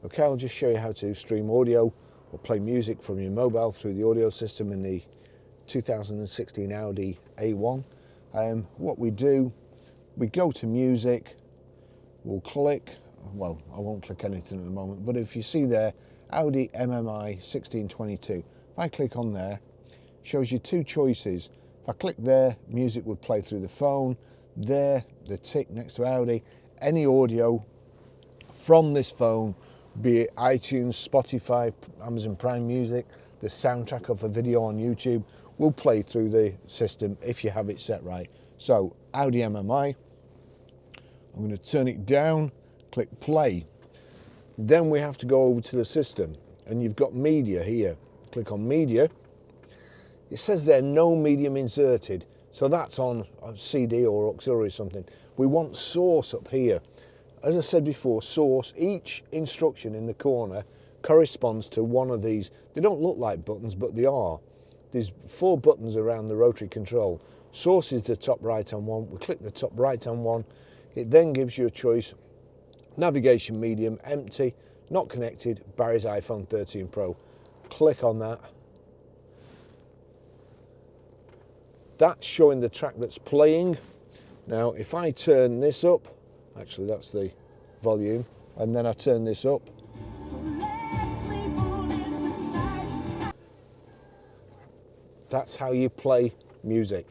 Okay, I'll just show you how to stream audio or play music from your mobile through the audio system in the 2016 Audi A1. What we do, we go to music, we'll click, well, I won't click anything at the moment, but if you see there, Audi MMI 1622, if I click on there, it shows you two choices. If I click there, music would play through the phone. There, the tick next to Audi, any audio from this phone, be it iTunes, Spotify, Amazon Prime Music, the soundtrack of a video on YouTube, will play through the system if you have it set right. So, Audi MMI, I'm going to turn it down, click play. Then we have to go over to the system, and you've got media here. Click on media. It says there no medium inserted, so that's on a CD or auxiliary or something. We want source up here. As I said before, source, each instruction in the corner corresponds to one of these. They don't look like buttons, but they are. There's 4 buttons around the rotary control. Source is the top right hand one. We click the top right hand one. It then gives you a choice. Navigation medium, empty, not connected, Barry's iPhone 13 Pro. Click on that. That's showing the track that's playing. Now, if I turn this up, actually that's the volume, and then I turn this up, that's how you play music.